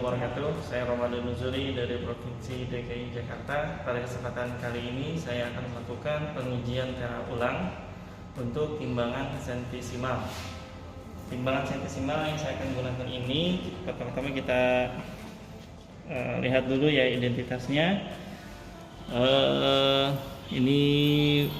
wabarakatuh. Saya Ramadan Nuzuri dari Provinsi DKI Jakarta. Pada kesempatan kali ini saya akan melakukan pengujian tera ulang untuk timbangan sentisimal. Timbangan sentisimal yang saya akan gunakan ini, pertama-tama kita lihat dulu ya identitasnya. Ini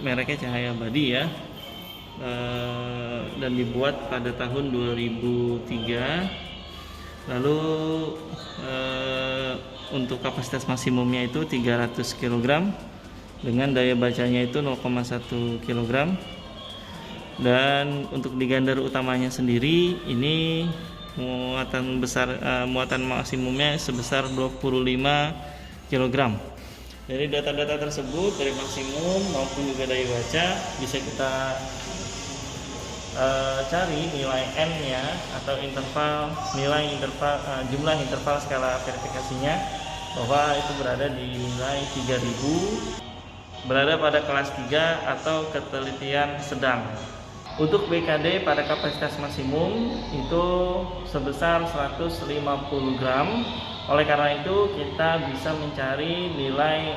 mereknya Cahaya Abadi ya, dan dibuat pada tahun 2003. Lalu untuk kapasitas maksimumnya itu 300 kg dengan daya bacanya itu 0,1 kg. Dan untuk di gandar utamanya sendiri ini muatan maksimumnya sebesar 25 kg. Dari data-data tersebut, dari maksimum maupun juga daya baca, bisa kita cari nilai n-nya atau jumlah interval skala verifikasinya, bahwa itu berada di nilai 3000, berada pada kelas 3 atau ketelitian sedang. Untuk BKD pada kapasitas maksimum itu sebesar 150 gram. Oleh karena itu kita bisa mencari nilai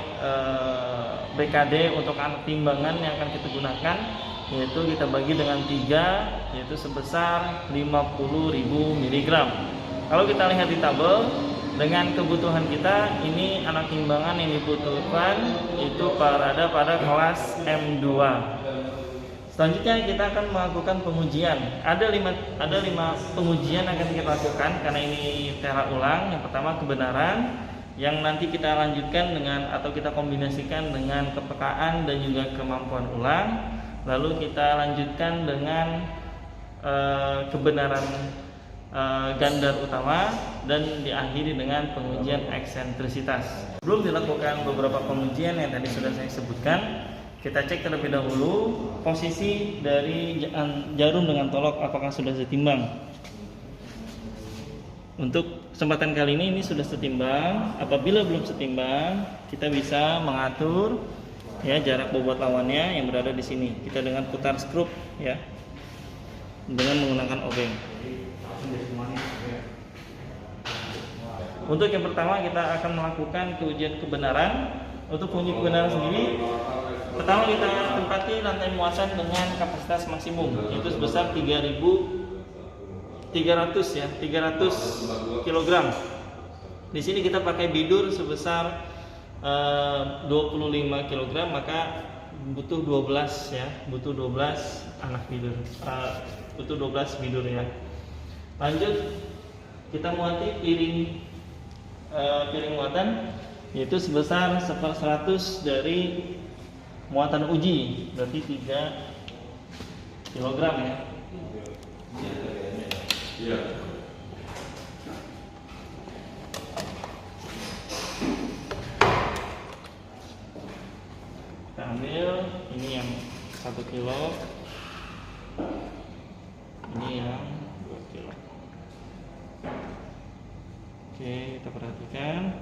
BKD untuk anak timbangan yang akan kita gunakan, yaitu kita bagi dengan 3, yaitu sebesar 50.000 mg. Kalau kita lihat di tabel, dengan kebutuhan kita, ini anak timbangan yang dibutuhkan itu berada pada kelas M2. Selanjutnya kita akan melakukan pengujian. Ada 5 pengujian yang akan kita lakukan karena ini tera ulang. Yang pertama kebenaran, yang nanti kita lanjutkan dengan atau kita kombinasikan dengan kepekaan dan juga kemampuan ulang. Lalu kita lanjutkan dengan kebenaran gandar utama dan diakhiri dengan pengujian eksentrisitas. Sebelum dilakukan beberapa pengujian yang tadi sudah saya sebutkan, kita cek terlebih dahulu posisi dari jarum dengan tolok apakah sudah setimbang. Untuk kesempatan kali ini sudah setimbang. Apabila belum setimbang, kita bisa mengatur ya jarak bobot lawannya yang berada di sini. Kita dengan putar skrup ya, dengan menggunakan obeng. Untuk yang pertama kita akan melakukan ujian kebenaran. Untuk uji kebenaran sendiri, pertama kita tempati rantai muatan dengan kapasitas maksimum, yaitu sebesar 300 kg. Di sini kita pakai bidur sebesar 25 kg, maka butuh 12 ya, butuh 12 anak bidur, butuh 12 bidur ya. Lanjut kita muati piring muatan, yaitu sebesar 1/100 dari muatan uji, berarti 3 kg ya. Iya. Kita ambil ini yang 1 kilo, ini yang 2 kilo. Oke, kita perhatikan.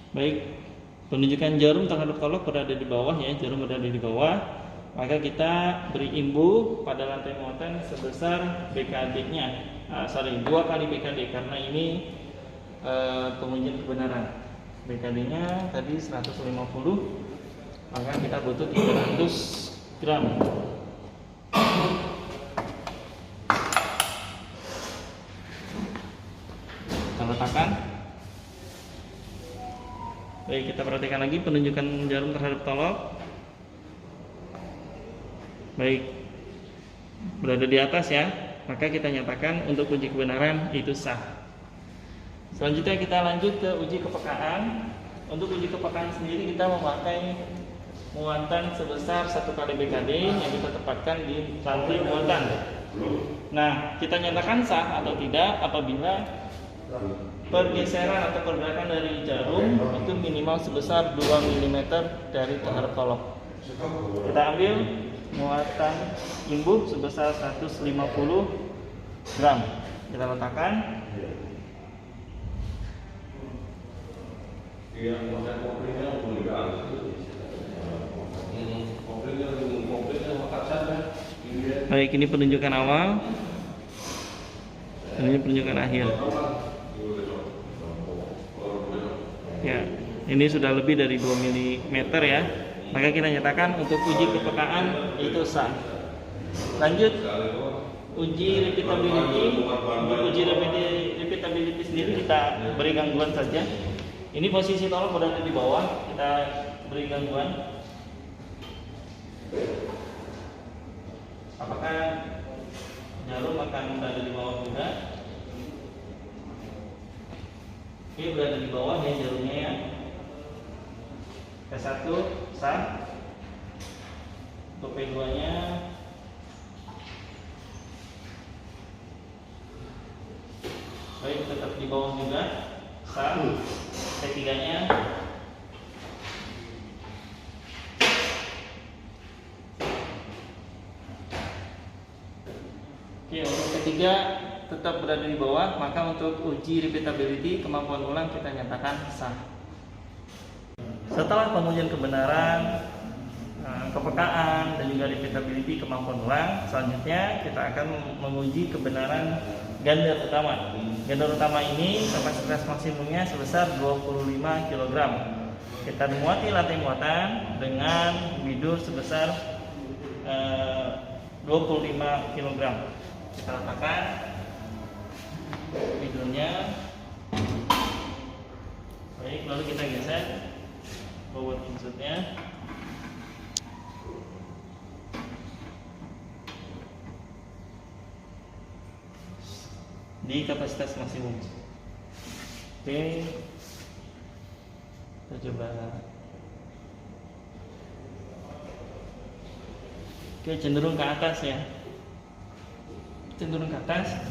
Baik, penunjukan jarum terhadap tolok berada di bawah ya, jarum berada di bawah. Maka kita beri imbu pada rantai muatan sebesar BKD-nya, 2 kali BKD karena ini pengujian kebenaran. BKD-nya tadi 150, maka kita butuh 300 gram. Kita letakkan. Baik, kita perhatikan lagi penunjukan jarum terhadap tolok. Baik, berada di atas ya, maka kita nyatakan untuk uji kebenaran itu sah. Selanjutnya kita lanjut ke uji kepekaan. Untuk uji kepekaan sendiri kita memakai muatan sebesar 1 kali BKD yang kita tempatkan di rantai muatan. Nah, kita nyatakan sah atau tidak apabila pergeseran atau pergerakan dari jarum itu minimal sebesar 2 mm dari terhadap tolok. Kita ambil muatan imbuh sebesar 150 gram. Kita letakkan. Baik, ini penunjukan awal, ini penunjukan akhir. Ya, ini sudah lebih dari 2 mm ya. Maka kita nyatakan untuk uji kepekaan itu sah. Lanjut, uji repeatability. Untuk uji repeatability sendiri kita beri gangguan saja. Ini posisi tolak berada di bawah, kita beri gangguan. Apakah jarum akan berada di bawah juga? Oke, berada di bawah ya jarumnya ya. P1 sah. Untuk P2 nya baik, tetap di bawah juga sah. P3 nya oke, untuk P3 tetap berada di bawah, maka untuk uji repeatability kemampuan ulang kita nyatakan sah. Setelah pengujian kebenaran, kepekaan, dan juga repeatability kemampuan ulang, selanjutnya kita akan menguji kebenaran ganda utama. Ganda utama ini kapasitas maksimumnya sebesar 25 kg. Kita muati lantai muatan dengan bidur sebesar 25 kg. Kita letakkan bidurnya. Baik, lalu kita geser bobot insutnya. Di kapasitas maksimum. Oke, kita coba. Oke, cenderung ke atas ya, cenderung ke atas.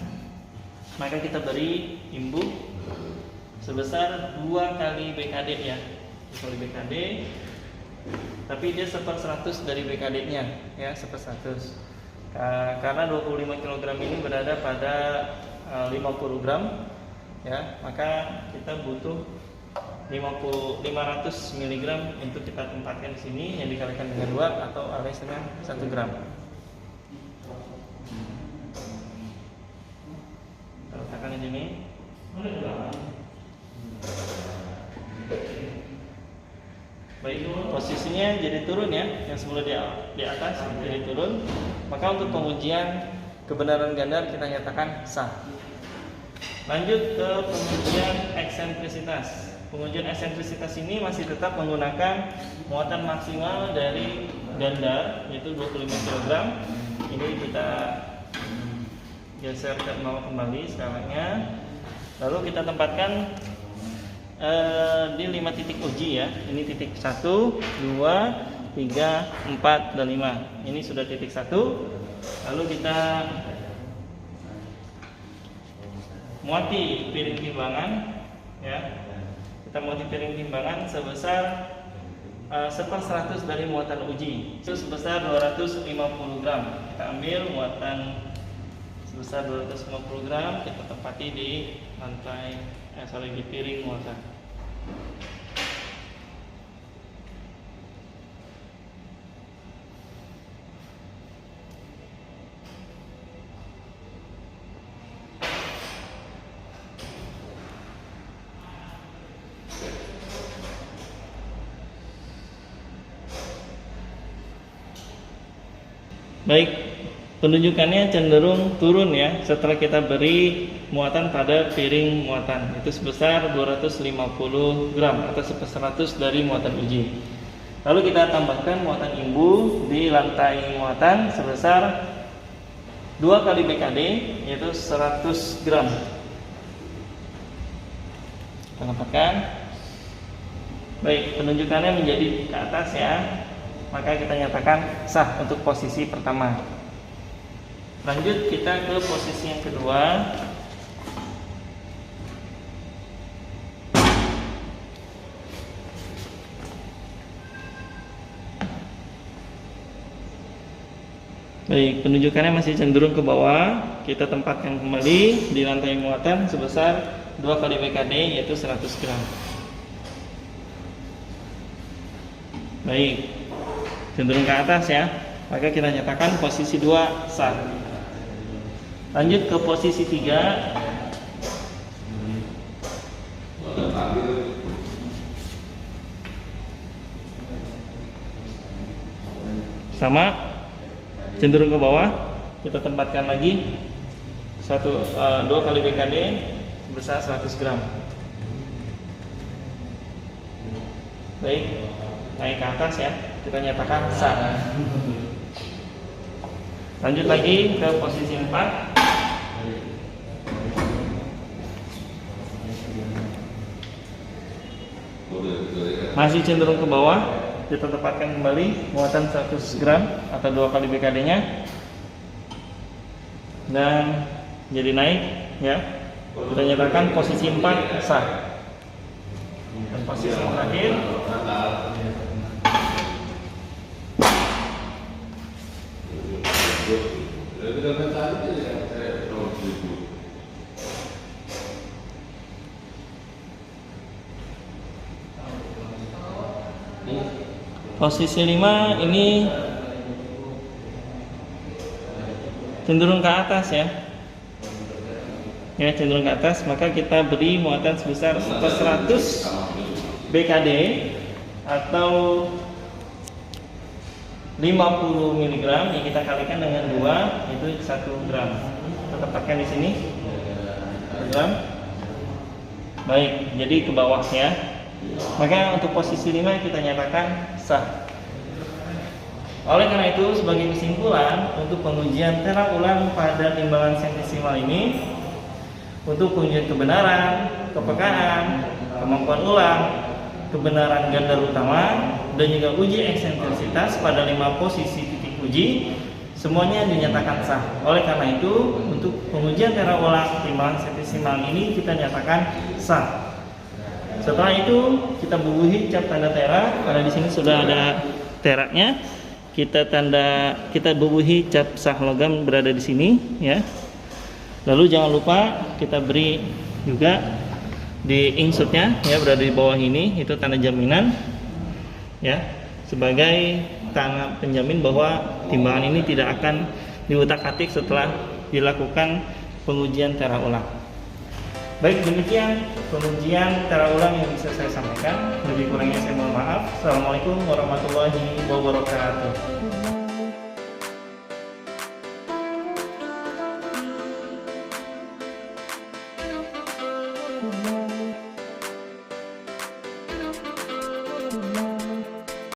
Maka kita beri imbuk sebesar 2 kali BKD ya, 2 kali BKD. Tapi dia 1/100 dari BKD nya ya, 1/100. Karena 25 kg ini berada pada 50 gram ya, maka kita butuh 500 mg untuk kita tempatkan di sini, yang dikalikan dengan 2 atau alias dengan 1 gram. Kita letakkan di sini. Baik, posisinya jadi turun ya, yang semula di atas jadi turun. Maka untuk pengujian kebenaran ganda kita nyatakan sah. Lanjut ke pengujian eksentrisitas. Pengujian eksentrisitas ini masih tetap menggunakan muatan maksimal dari ganda, yaitu 25 kg. Ini kita geser ke bawah kembali skalanya. Lalu kita tempatkan di 5 titik uji ya. Ini titik 1, 2, 3, 4, dan 5. Ini sudah titik 1. Lalu kita muati piring timbangan ya. Kita muati piring timbangan sebesar 1/100 dari muatan uji, itu sebesar 250 gram. Kita ambil muatan sebesar 250 gram, kita tempati di lantai di piring muatan. Baik, penunjukannya cenderung turun ya setelah kita beri muatan pada piring muatan, itu sebesar 250 gram atau 1/100 dari muatan uji. Lalu kita tambahkan muatan imbu di lantai muatan sebesar 2 kali BKD, yaitu 100 gram. Kita tambahkan. Baik, penunjukannya menjadi ke atas ya. Maka kita nyatakan sah untuk posisi pertama. Lanjut kita ke posisi yang kedua. Baik, penunjukannya masih cenderung ke bawah. Kita tempatkan kembali di lantai muatan sebesar 2 kali BKD, yaitu 100 gram. Baik, cenderung ke atas ya. maka kita nyatakan posisi 2 sah. Lanjut ke posisi 3. Sama, cenderung ke bawah. Kita tempatkan lagi 2 kali BKD sebesar 100 gram. Baik, naik ke atas ya, kita nyatakan sah. Lanjut lagi ke posisi 4. Masih cenderung ke bawah, kita tempatkan kembali muatan 100 gram atau 2 kali BKD nya, dan jadi naik ya. Kita nyatakan posisi 4 sah. Dan posisi terakhir posisi 5 ini cenderung ke atas ya. Ya, cenderung ke atas, maka kita beri muatan sebesar 100 BKD atau 50 mg yang kita kalikan dengan 2, itu 1 gram. Kita tempatkan di sini 1 gram. Baik, jadi ke bawah ya. Maka untuk posisi 5 kita nyatakan sah. Oleh karena itu, sebagai kesimpulan untuk pengujian tera ulang pada timbangan sentesimal ini, untuk pengujian kebenaran, kepekaan, kemampuan ulang, kebenaran ganda utama, dan juga uji eksentrisitas pada 5 posisi titik uji, semuanya dinyatakan sah. Oleh karena itu, untuk pengujian tera ulang timbangan sentesimal ini kita nyatakan sah. Setelah itu kita bubuhi cap tanda tera, karena di sini sudah ada teranya. Kita bubuhi cap sah logam berada di sini ya. Lalu jangan lupa kita beri juga di insutnya ya, berada di bawah ini, itu tanda jaminan ya, sebagai tanda penjamin bahwa timbangan ini tidak akan diutak-atik setelah dilakukan pengujian tera ulang. Baik, demikian pengujian tera ulang yang bisa saya sampaikan. Lebih kurangnya saya mohon maaf. Assalamualaikum warahmatullahi wabarakatuh.